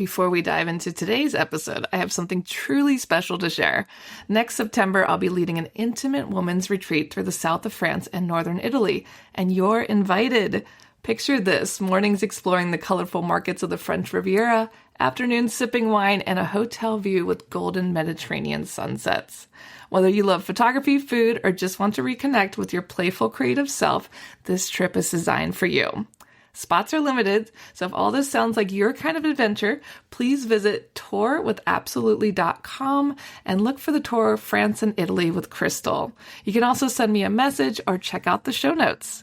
Before we dive into today's episode, I have something truly special to share. Next September, I'll be leading an intimate women's retreat through the south of France and northern Italy, and you're invited. Picture this: mornings exploring the colorful markets of the French Riviera, afternoons sipping wine, and a hotel view with golden Mediterranean sunsets. Whether you love photography, food, or just want to reconnect with your playful creative self, this trip is designed for you. Spots are limited, so if all this sounds like your kind of adventure, please visit tourwithabsolutely.com and look for the tour France and Italy with Crystal. You can also send me a message or check out the show notes.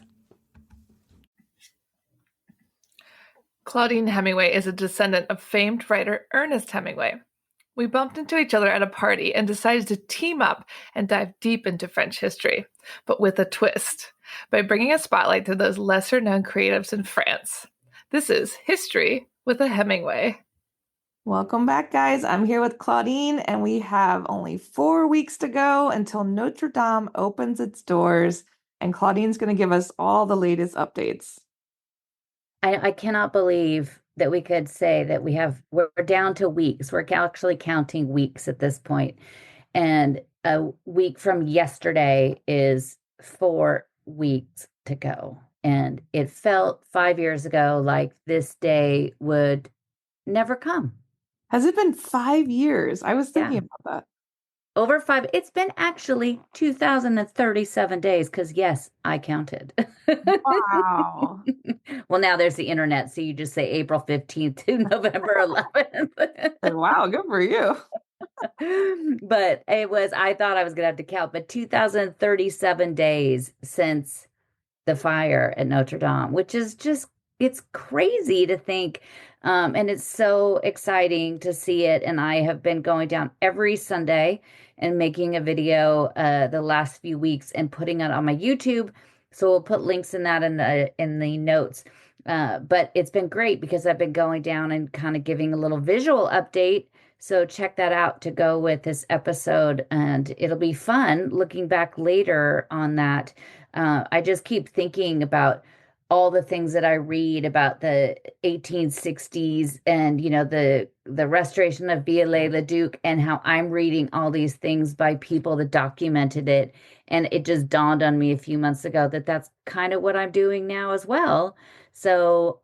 Claudine Hemingway is a descendant of famed writer Ernest Hemingway. We bumped into each other at a party and decided to team up and dive deep into French history, but with a twist, by bringing a spotlight to those lesser-known creatives in France. This is History with a Hemingway. Welcome back, guys. I'm here with Claudine, and we have only 4 weeks to go until Notre Dame opens its doors, and Claudine's going to give us all the latest updates. I cannot believe that we could say that we're down to weeks. We're actually counting weeks at this point. And a week from yesterday is 4 weeks to go. And it felt 5 years ago like this day would never come. Has it been 5 years? I was thinking about that. Over 5. It's been actually 2,037 days because, yes, I counted. Wow. Well, now there's the internet, so you just say April 15th to November 11th. Wow, good for you. But I thought I was going to have to count, but 2,037 days since the fire at Notre Dame, which is just, it's crazy to think. And it's so exciting to see it. And I have been going down every Sunday and making a video the last few weeks and putting it on my YouTube. So we'll put links in that in the notes. But it's been great because I've been going down and kind of giving a little visual update. So check that out to go with this episode. And it'll be fun looking back later on that. I just keep thinking about all the things that I read about the 1860s and, the restoration of Viollet-le-Duc and how I'm reading all these things by people that documented it. And it just dawned on me a few months ago that that's kind of what I'm doing now as well. So,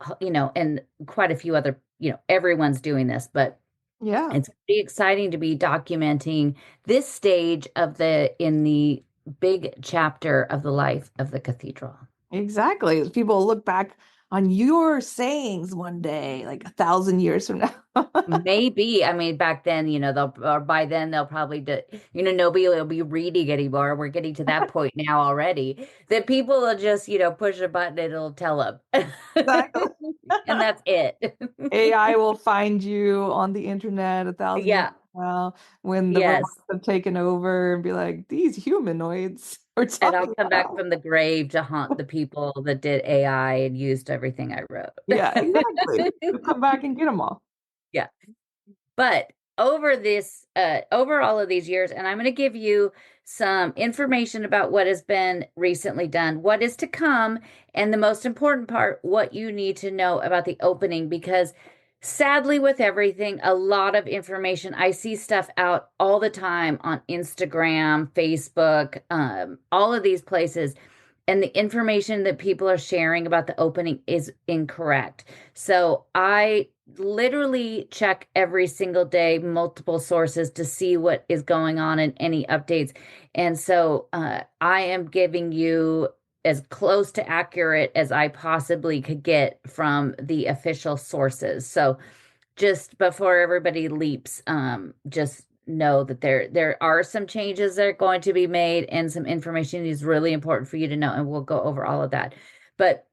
and quite a few other, everyone's doing this, but yeah, it's pretty exciting to be documenting this stage in the big chapter of the life of the cathedral. Exactly. People look back on your sayings one day, like 1,000 years from now. Maybe. I mean, back then, by then they'll probably, nobody will be reading anymore. We're getting to that point now already that people will just, push a button and it'll tell them. Exactly. And that's it. AI will find you on the internet 1,000 years from now when the robots have taken over and be like, these humanoids. And I'll come back from the grave to haunt the people that did AI and used everything I wrote. Yeah, exactly. You'll come back and get them all. Yeah. But over all of these years, and I'm going to give you some information about what has been recently done, what is to come, and the most important part, what you need to know about the opening, because sadly, with everything, a lot of information. I see stuff out all the time on Instagram, Facebook, all of these places. And the information that people are sharing about the opening is incorrect. So I literally check every single day, multiple sources to see what is going on and any updates. And so I am giving you as close to accurate as I possibly could get from the official sources. So just before everybody leaps, just know that there are some changes that are going to be made and some information is really important for you to know. And we'll go over all of that. But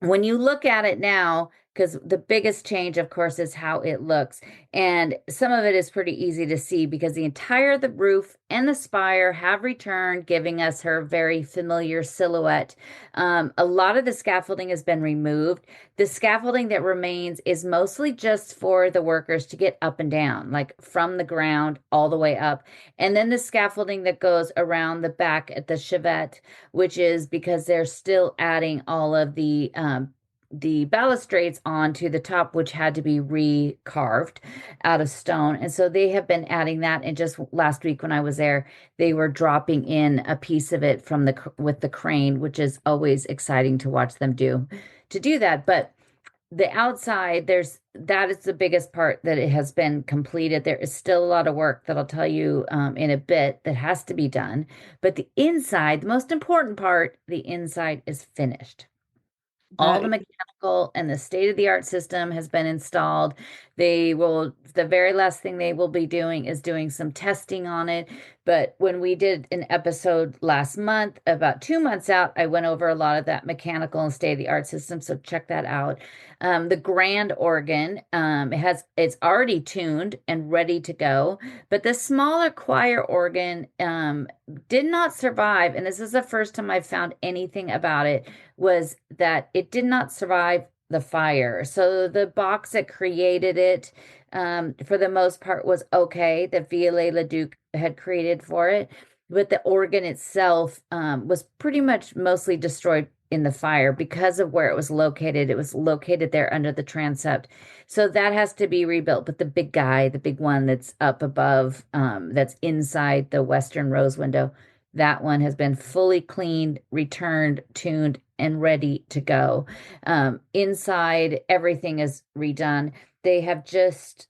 when you look at it now, because the biggest change, of course, is how it looks. And some of it is pretty easy to see because the roof and the spire have returned, giving us her very familiar silhouette. A lot of the scaffolding has been removed. The scaffolding that remains is mostly just for the workers to get up and down, like from the ground all the way up. And then the scaffolding that goes around the back at the chevet, which is because they're still adding all of the the balustrades onto the top, which had to be recarved out of stone. And so they have been adding that. And just last week when I was there, they were dropping in a piece of it from with the crane, which is always exciting to watch them do that. But the outside, that is the biggest part that it has been completed. There is still a lot of work that I'll tell you in a bit that has to be done. But the inside, the most important part, the inside is finished. All That the mechanical and the state-of-the-art system has been installed. The very last thing they will be doing is doing some testing on it. But when we did an episode last month, about 2 months out, I went over a lot of that mechanical and state-of-the-art system. So check that out. The grand organ, it's already tuned and ready to go, but the smaller choir organ did not survive. And this is the first time I've found anything about it, was that it did not survive the fire. So the box that created it, for the most part, was okay, that Viollet-le-Duc had created for it. But the organ itself was pretty much mostly destroyed in the fire because of where it was located. It was located there under the transept. So that has to be rebuilt. But the big guy, the big one that's up above, that's inside the western rose window, that one has been fully cleaned, returned, tuned, and ready to go. Inside, everything is redone. They have just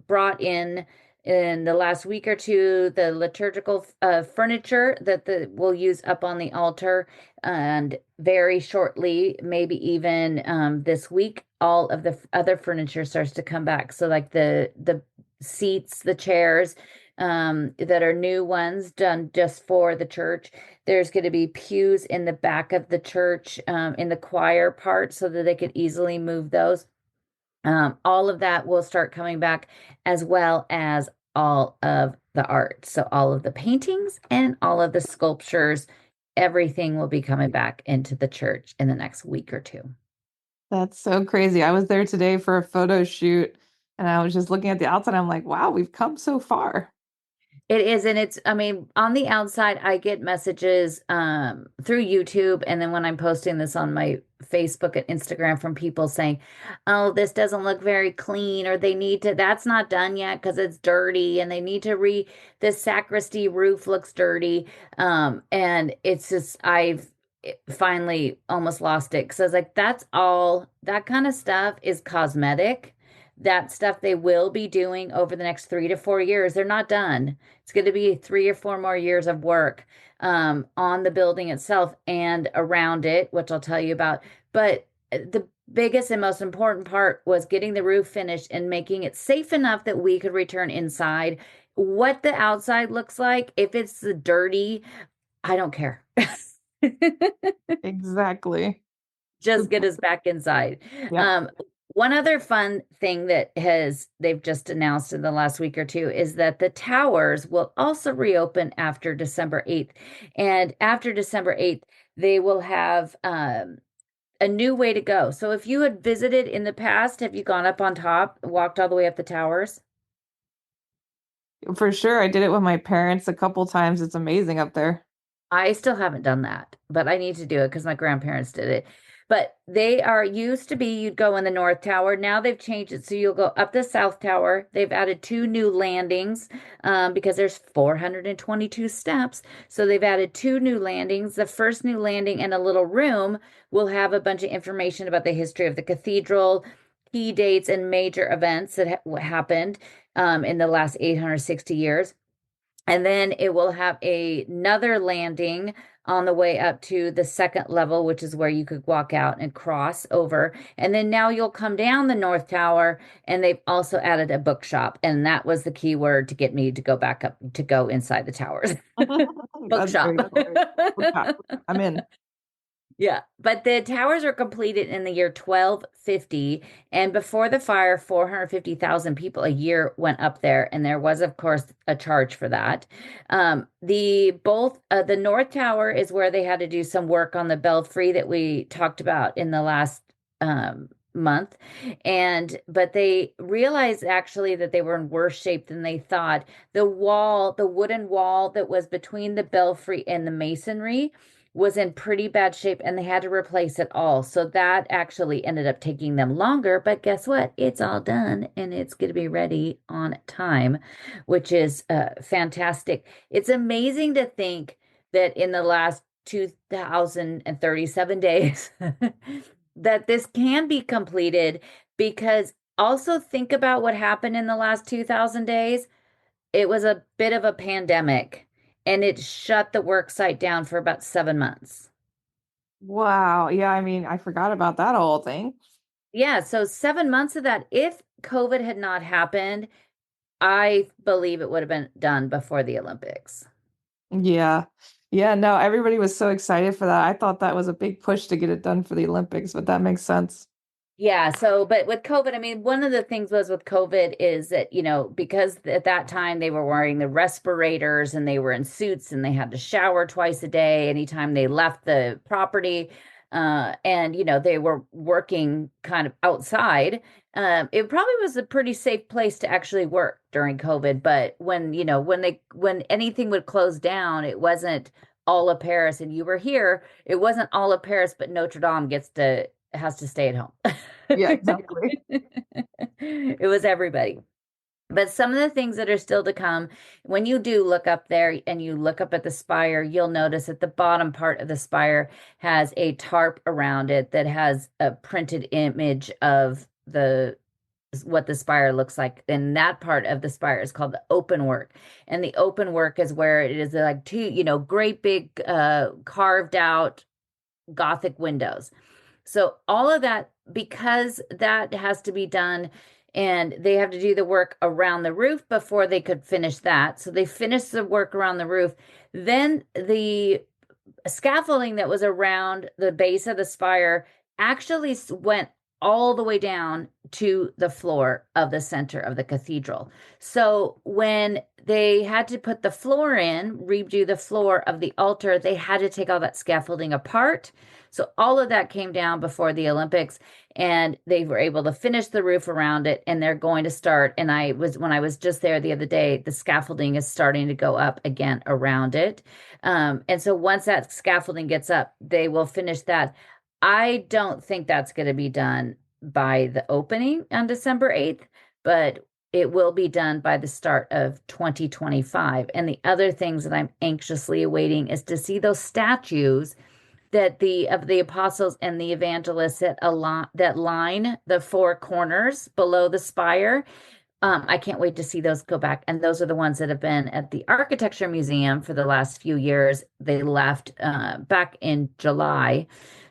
brought in the last week or two the liturgical furniture that we'll use up on the altar, and very shortly, maybe even this week, all of the other furniture starts to come back. So like the seats, the chairs, that are new ones done just for the church. There's going to be pews in the back of the church, in the choir part, so that they could easily move those. All of that will start coming back, as well as all of the art. So all of the paintings and all of the sculptures, everything will be coming back into the church in the next week or two. that's so crazy. I was there today for a photo shoot and I was just looking at the outside. I'm like, wow, we've come so far. It is, and I mean, on the outside, I get messages through YouTube, and then when I'm posting this on my Facebook and Instagram, from people saying, "Oh, this doesn't look very clean," or that's not done yet because it's dirty, and they need to the sacristy roof looks dirty. And it's just, I've finally almost lost it, because I was like, that's all, that kind of stuff is cosmetic. That stuff they will be doing over the next 3 to 4 years. They're not done. It's going to be 3 or 4 more years of work on the building itself and around it, which I'll tell you about. But the biggest and most important part was getting the roof finished and making it safe enough that we could return inside. What the outside looks like, if it's dirty, I don't care. Exactly. Just get us back inside. Yeah. One other fun thing that they've just announced in the last week or two is that the towers will also reopen after December 8th. And after December 8th, they will have a new way to go. So if you had visited in the past, have you gone up on top, walked all the way up the towers? For sure. I did it with my parents a couple times. It's amazing up there. I still haven't done that, but I need to do it because my grandparents did it. But they are used to be, you'd go in the North Tower. Now they've changed it. So you'll go up the South Tower. They've added 2 new landings because there's 422 steps. So they've added 2 new landings. The first new landing and a little room will have a bunch of information about the history of the cathedral, key dates, and major events that happened in the last 860 years. And then it will have another landing on the way up to the second level, which is where you could walk out and cross over. And then now you'll come down the North Tower, and they've also added a bookshop. And that was the key word to get me to go back up, to go inside the towers. That's Bookshop. very hilarious. I'm in. Yeah, but the towers were completed in the year 1250, and before the fire, 450,000 people a year went up there, and there was, of course, a charge for that. The North Tower is where they had to do some work on the belfry that we talked about in the last month, but they realized actually that they were in worse shape than they thought. The wooden wall that was between the belfry and the masonry was in pretty bad shape and they had to replace it all. So that actually ended up taking them longer. But guess what? It's all done and it's going to be ready on time, which is fantastic. It's amazing to think that in the last 2,037 days that this can be completed, because also think about what happened in the last 2,000 days. It was a bit of a pandemic and it shut the work site down for about 7 months. Wow. Yeah, I mean, I forgot about that whole thing. Yeah, so 7 months of that, if COVID had not happened, I believe it would have been done before the Olympics. Yeah. Yeah, no, everybody was so excited for that. I thought that was a big push to get it done for the Olympics, but that makes sense. Yeah, so but with COVID, I mean, one of the things was with COVID is that, because at that time they were wearing the respirators and they were in suits and they had to shower twice a day anytime they left the property. And they were working kind of outside. It probably was a pretty safe place to actually work during COVID, but when anything would close down, it wasn't all of Paris and you were here, it wasn't all of Paris, but Notre Dame has to stay at home. Yeah, exactly. It was everybody. But some of the things that are still to come, when you do look up there and you look up at the spire, you'll notice that the bottom part of the spire has a tarp around it that has a printed image of the what the spire looks like. And that part of the spire is called the open work. And the open work is where it is like two, great big carved out Gothic windows. So all of that, because that has to be done and they have to do the work around the roof before they could finish that. So they finished the work around the roof. Then the scaffolding that was around the base of the spire actually went all the way down to the floor of the center of the cathedral. So when they had to put the floor in, redo the floor of the altar, they had to take all that scaffolding apart. So all of that came down before the Olympics and they were able to finish the roof around it and they're going to start. And when I was just there the other day, the scaffolding is starting to go up again around it. And so once that scaffolding gets up, they will finish that. I don't think that's going to be done by the opening on December 8th, but it will be done by the start of 2025. And the other things that I'm anxiously awaiting is to see those statues that of the apostles and the evangelists that line the four corners below the spire. I can't wait to see those go back. And those are the ones that have been at the Architecture Museum for the last few years. They left back in July.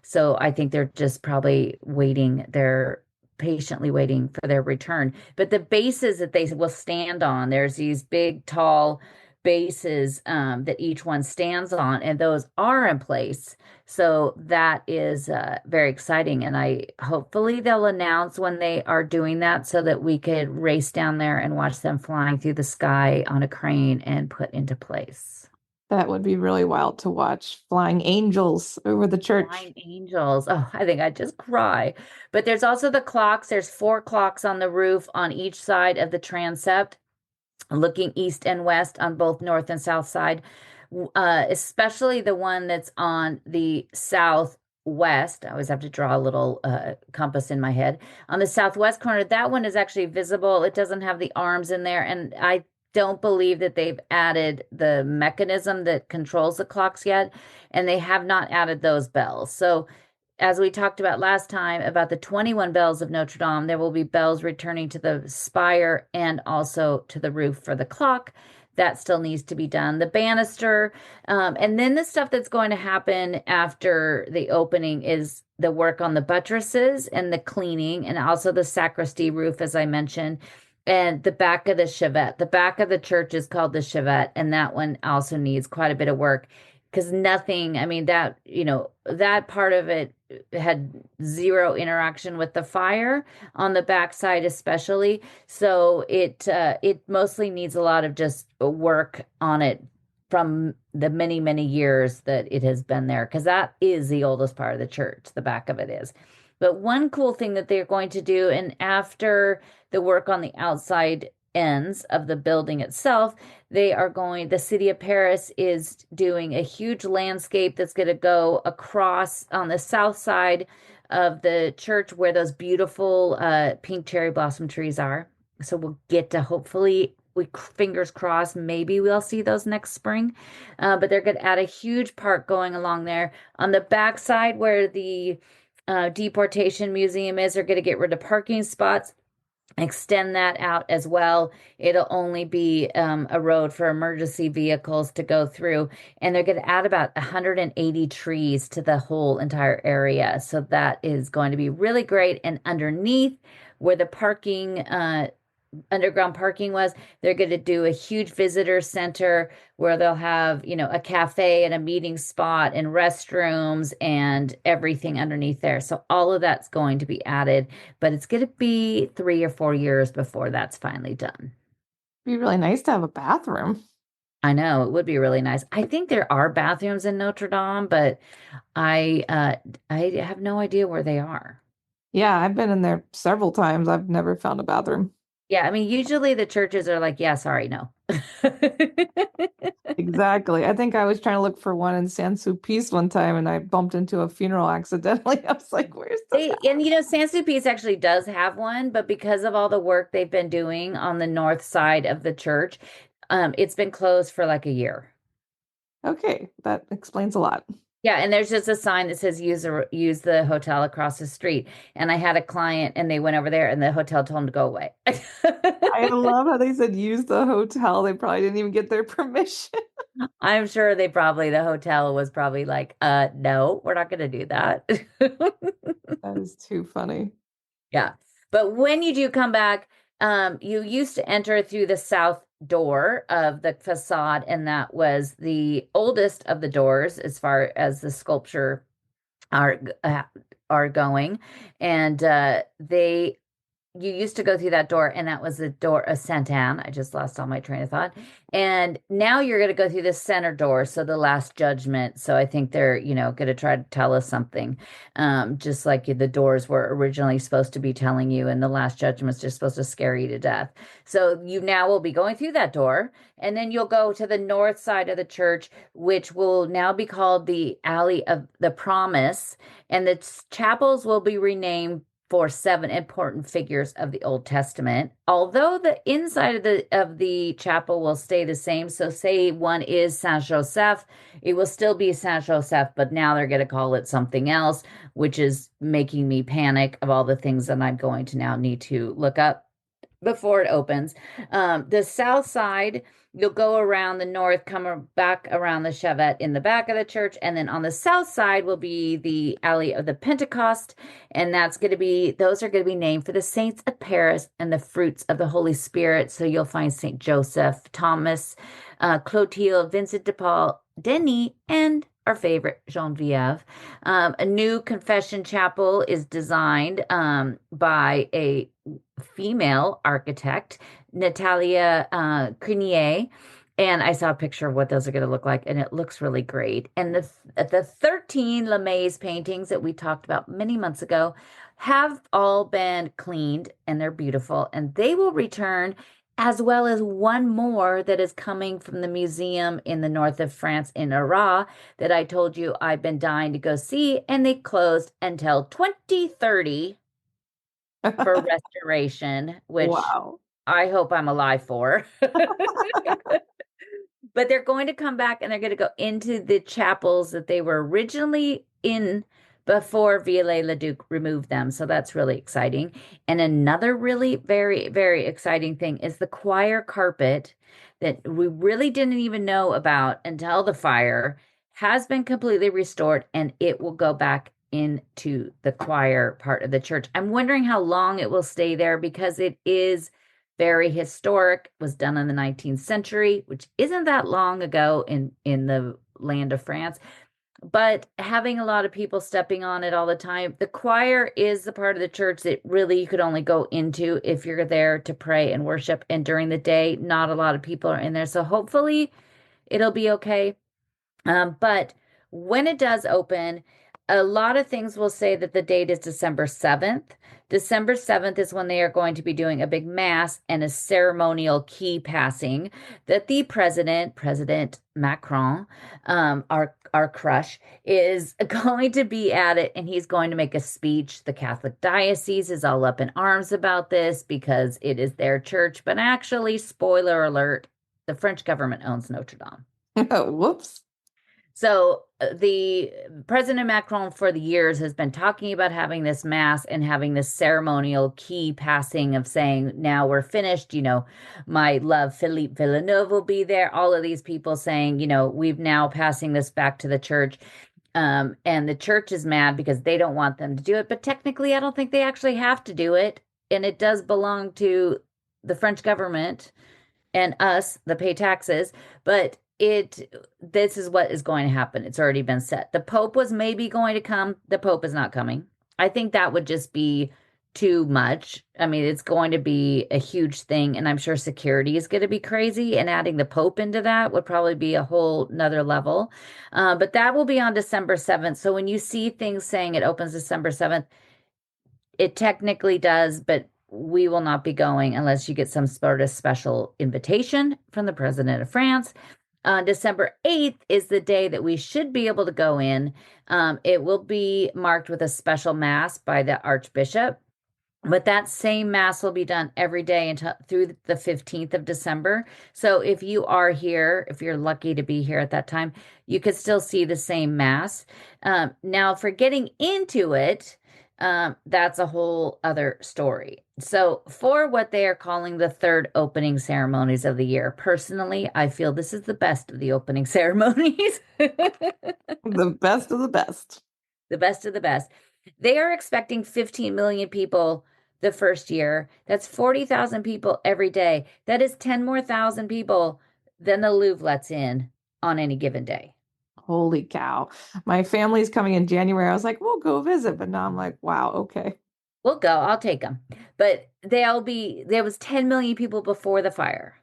So I think they're just probably waiting. They're patiently waiting for their return. But the bases that they will stand on, there's these big, tall bases that each one stands on, and those are in place. So that is very exciting. And hopefully they'll announce when they are doing that so that we could race down there and watch them flying through the sky on a crane and put into place. That would be really wild to watch flying angels over the church. Flying angels. Oh, I think I'd just cry. But there's also the clocks. There's four clocks on the roof on each side of the transept, looking east and west on both north and south side, especially the one that's on the southwest. I always have to draw a little compass in my head. On the southwest corner, that one is actually visible. It doesn't have the arms in there, and I don't believe that they've added the mechanism that controls the clocks yet, and they have not added those bells. So as we talked about last time about the 21 bells of Notre Dame, there will be bells returning to the spire and also to the roof for the clock. That still needs to be done. The banister, and then the stuff that's going to happen after the opening is the work on the buttresses and the cleaning, and also the sacristy roof, as I mentioned, and the back of the chevet. The back of the church is called the chevet, and that one also needs quite a bit of work because nothing, I mean, that part of it had zero interaction with the fire on the backside, especially. So it mostly needs a lot of just work on it from the many, many years that it has been there, because that is the oldest part of the church. The back of it is. But one cool thing that they're going to do, and after the work on the outside ends of the building itself, the city of Paris is doing a huge landscape that's going to go across on the south side of the church where those beautiful pink cherry blossom trees are. So we'll get to hopefully, we fingers crossed, maybe we'll see those next spring. But they're going to add a huge park going along there. On the back side where the deportation museum is, they're going to get rid of parking spots, extend that out as well. It'll only be a road for emergency vehicles to go through, and they're going to add about 180 trees to the whole entire area. So that is going to be really great. And underneath where the underground parking was, they're going to do a huge visitor center where they'll have, a cafe and a meeting spot and restrooms and everything underneath there. So all of that's going to be added, but it's going to be 3 or 4 years before that's finally done. Be really nice to have a bathroom. I know it would be really nice. I think there are bathrooms in Notre Dame, but I have no idea where they are. Yeah, I've been in there several times. I've never found a bathroom. Yeah, I mean, usually the churches are like, yeah, sorry, no. Exactly. I think I was trying to look for one in San Sulpice one time and I bumped into a funeral accidentally. I was like, where's the And San Sulpice actually does have one, but because of all the work they've been doing on the north side of the church, it's been closed for like a year. Okay, that explains a lot. Yeah, and there's just a sign that says use the hotel across the street. And I had a client and they went over there and the hotel told them to go away. I love how they said use the hotel. They probably didn't even get their permission. I'm sure the hotel was probably like, no, we're not going to do that. That is too funny. Yeah. But when you do come back, you used to enter through the south door of the facade, and that was the oldest of the doors as far as the sculpture are are going. And they you used to go through that door, and that was the door of Saint Anne. I just lost all my train of thought. And now you're going to go through the center door, so the Last Judgment. So I think they're, going to try to tell us something, just like the doors were originally supposed to be telling you, and the Last Judgment's just supposed to scare you to death. So you now will be going through that door, and then you'll go to the north side of the church, which will now be called the Alley of the Promise, and the chapels will be renamed for 7 important figures of the Old Testament. Although the inside of the chapel will stay the same, so say one is Saint Joseph, it will still be Saint Joseph, but now they're going to call it something else, which is making me panic of all the things that I'm going to now need to look up before it opens. The south side, you'll go around the north, come back around the Chevet in the back of the church, and then on the south side will be the Alley of the Pentecost, and those are going to be named for the saints of Paris and the fruits of the Holy Spirit. So you'll find Saint Joseph, Thomas, Clotilde, Vincent de Paul, Denis, and our favorite, Genevieve. A new confession chapel is designed by a female architect, Natalia Crinier. And I saw a picture of what those are going to look like, and it looks really great. And the 13 Lemai's paintings that we talked about many months ago have all been cleaned, and they're beautiful, and they will return, as well as one more that is coming from the museum in the north of France in Arras that I told you I've been dying to go see, and they closed until 2030 for restoration, which Wow. I hope I'm alive for. But they're going to come back and they're going to go into the chapels that they were originally in before Viollet-le-Duc removed them. So that's really exciting. And another really very, very exciting thing is the choir carpet that we really didn't even know about until the fire has been completely restored, and it will go back into the choir part of the church. I'm wondering how long it will stay there because it is very historic, was done in the 19th century, which isn't that long ago in the land of France. But having a lot of people stepping on it all the time, the choir is the part of the church that really you could only go into if you're there to pray and worship. And during the day, not a lot of people are in there. So hopefully it'll be okay. But when it does open, a lot of things will say that the date is December 7th. December 7th is when they are going to be doing a big mass and a ceremonial key passing that the President Macron, our crush, is going to be at it, and he's going to make a speech. The Catholic diocese is all up in arms about this because it is their church, but actually, spoiler alert, the French government owns Notre Dame. Whoops. So the President Macron for the years has been talking about having this mass and having this ceremonial key passing of saying, now we're finished. My love, Philippe Villeneuve will be there. All of these people saying, we've now passing this back to the church. And the church is mad because they don't want them to do it. But technically, I don't think they actually have to do it. And it does belong to the French government and us that pay taxes. But this is what is going to happen. It's already been set. The Pope was maybe going to come. The Pope is not coming. I think that would just be too much. I mean, it's going to be a huge thing, and I'm sure security is going to be crazy, and adding the Pope into that would probably be a whole nother level. But that will be on December 7th. So when you see things saying it opens December 7th, it technically does, but we will not be going unless you get some sort of special invitation from the President of France. December 8th is the day that we should be able to go in. It will be marked with a special mass by the Archbishop, but that same mass will be done every day until through the 15th of December. So if you are here, if you're lucky to be here at that time, you could still see the same mass. Now, for getting into it, that's a whole other story. So, for what they are calling the third opening ceremonies of the year, personally, I feel this is the best of the opening ceremonies. The best of the best. The best of the best. They are expecting 15 million people the first year. That's 40,000 people every day. That is 10 more thousand people than the Louvre lets in on any given day. Holy cow. My family's coming in January. I was like, we'll go visit. But now I'm like, wow, okay. We'll go. I'll take them. But there was 10 million people before the fire.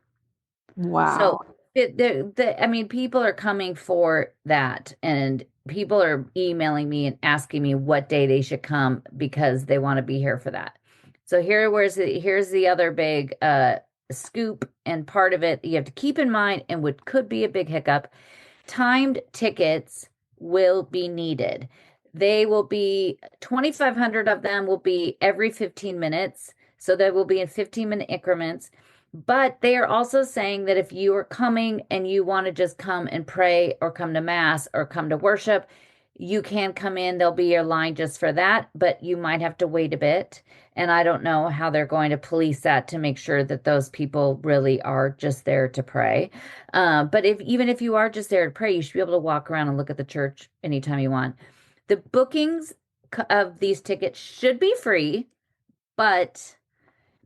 So Wow. I mean, people are coming for that, and people are emailing me and asking me what day they should come because they want to be here for that. So here's the other big scoop, and part of it you have to keep in mind, and what could be a big hiccup. Timed tickets will be needed. They will be 2,500 of them will be every 15 minutes. So they will be in 15-minute increments. But they are also saying that if you are coming and you want to just come and pray or come to mass or come to worship, you can come in. There'll be your line just for that, but you might have to wait a bit. And I don't know how they're going to police that to make sure that those people really are just there to pray. But even if you are just there to pray, you should be able to walk around and look at the church anytime you want. The bookings of these tickets should be free, but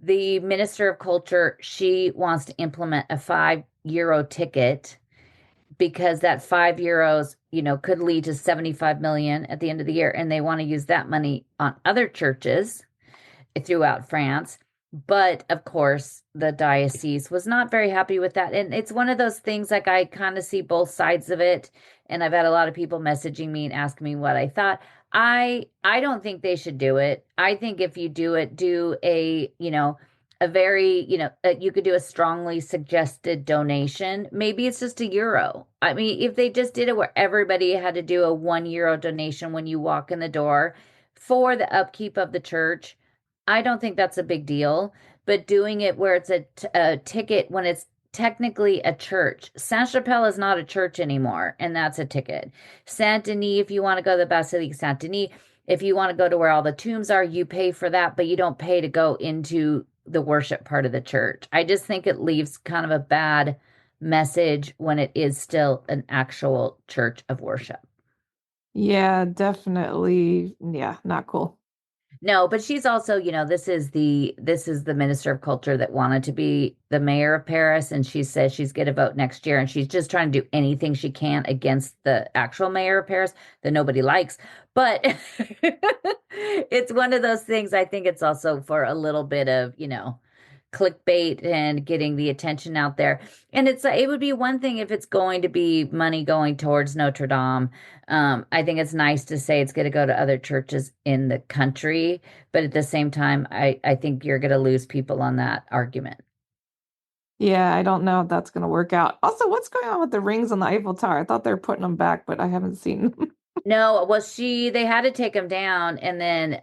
the Minister of Culture, she wants to implement a €5 ticket because that €5, could lead to 75 million at the end of the year. And they want to use that money on other churches throughout France. But of course, the diocese was not very happy with that. And it's one of those things, like, I kind of see both sides of it. And I've had a lot of people messaging me and asking me what I thought. I don't think they should do it. I think if you do it, do a very, you could do a strongly suggested donation. Maybe it's just €1. I mean, if they just did it where everybody had to do a €1 donation when you walk in the door for the upkeep of the church, I don't think that's a big deal. But doing it where it's a ticket when it's technically a church. Saint-Chapelle is not a church anymore, and that's a ticket. Saint-Denis, if you want to go to the Basilique Saint-Denis, if you want to go to where all the tombs are, you pay for that, but you don't pay to go into the worship part of the church. I just think it leaves kind of a bad message when it is still an actual church of worship. Yeah, definitely. Yeah, not cool. No, but she's also, this is the Minister of Culture that wanted to be the mayor of Paris, and she says she's going to vote next year, and she's just trying to do anything she can against the actual mayor of Paris that nobody likes. But it's one of those things. I think it's also for a little bit of, clickbait and getting the attention out there. And it would be one thing if it's going to be money going towards Notre Dame. I think it's nice to say it's going to go to other churches in the country, but at the same time, I think you're going to lose people on that argument. Yeah, I don't know if that's going to work out. Also, what's going on with the rings on the Eiffel Tower? I thought they were putting them back, but I haven't seen them. No, well, they had to take them down, and then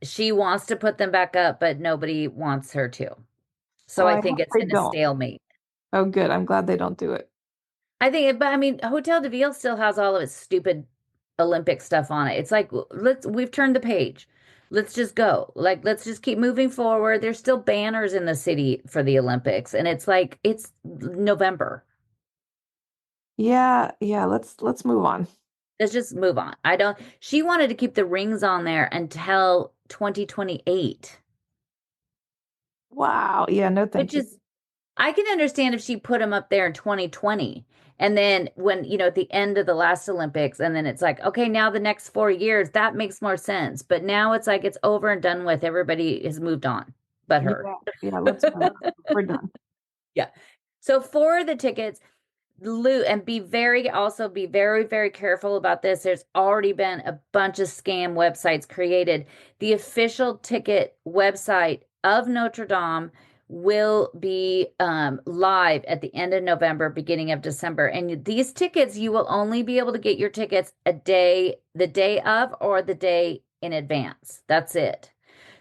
she wants to put them back up, but nobody wants her to. So Well, I I think hope it's they in a don't. stalemate. Oh, good. I'm glad they don't do it. But I mean, Hotel de Ville still has all of its stupid Olympic stuff on it. It's like we've turned the page. Let's just go. Like, let's just keep moving forward. There's still banners in the city for the Olympics, and it's like it's November. Yeah, yeah, let's move on. Let's just move on. I don't, she wanted to keep the rings on there until 2028, Wow. Yeah, no, which thank you. is, I can understand if she put them up there in 2020. And then when, at the end of the last Olympics, and then it's like, okay, now the next 4 years, that makes more sense. But now it's like it's over and done with. Everybody has moved on but her. Yeah, yeah, let's move on. We're done. Yeah. So for the tickets, and be very, very careful about this. There's already been a bunch of scam websites created. The official ticket website of Notre Dame will be live at the end of November, beginning of December. And these tickets, you will only be able to get your tickets the day of or the day in advance. That's it.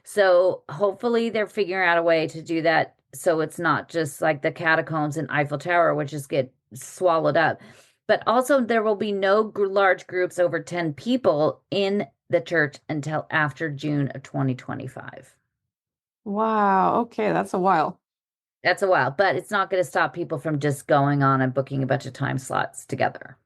So hopefully they're figuring out a way to do that so it's not just like the catacombs and Eiffel Tower, which just get swallowed up. But also, there will be no large groups over 10 people in the church until after June of 2025. Wow. Okay, that's a while. That's a while, but it's not going to stop people from just going on and booking a bunch of time slots together.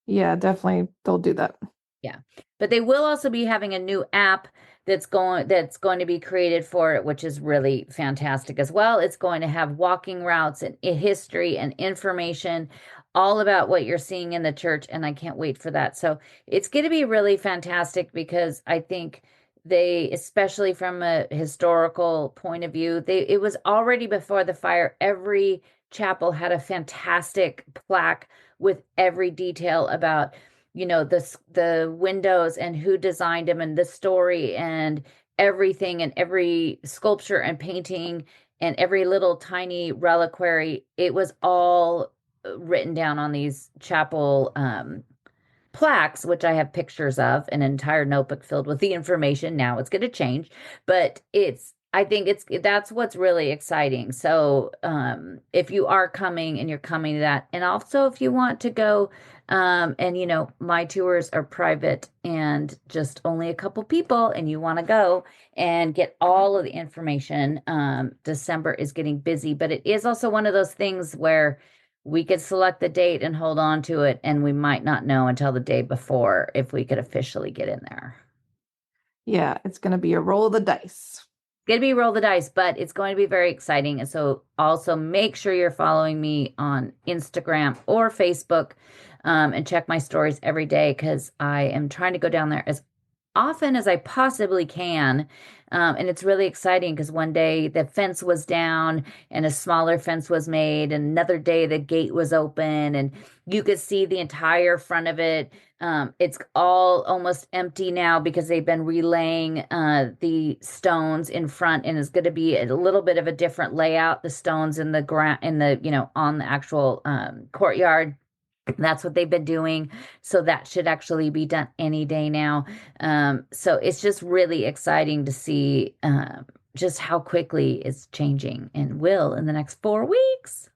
Yeah, definitely they'll do that. Yeah. But they will also be having a new app that's going to be created for it, which is really fantastic as well. It's going to have walking routes and history and information all about what you're seeing in the church, and I can't wait for that. So it's going to be really fantastic because I think they, especially from a historical point of view, it was already before the fire. Every chapel had a fantastic plaque with every detail about the windows and who designed them and the story and everything, and every sculpture and painting and every little tiny reliquary. It was all written down on these chapel plaques, which I have pictures of, an entire notebook filled with the information. Now it's going to change, but I think that's what's really exciting. So, if you are coming and you're coming to that, and also if you want to go, and my tours are private and just only a couple people, and you want to go and get all of the information, December is getting busy, but it is also one of those things where we could select the date and hold on to it, and we might not know until the day before if we could officially get in there. Yeah, it's going to be a roll of the dice. Gonna be roll the dice, but it's going to be very exciting. And so also make sure you're following me on Instagram or Facebook, and check my stories every day because I am trying to go down there as often as I possibly can. And it's really exciting because one day the fence was down and a smaller fence was made, and another day the gate was open and you could see the entire front of it. It's all almost empty now because they've been relaying the stones in front, and it's going to be a little bit of a different layout. The stones in the ground, on the actual courtyard. That's what they've been doing. So that should actually be done any day now. So it's just really exciting to see just how quickly it's changing and will in the next 4 weeks.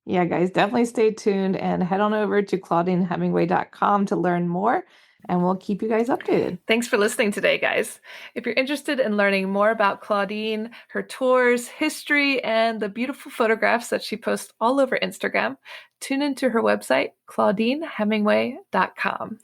Yeah, guys, definitely stay tuned and head on over to ClaudineHemingway.com to learn more, and we'll keep you guys updated. Thanks for listening today, guys. If you're interested in learning more about Claudine, her tours, history, and the beautiful photographs that she posts all over Instagram, tune into her website, ClaudineHemingway.com.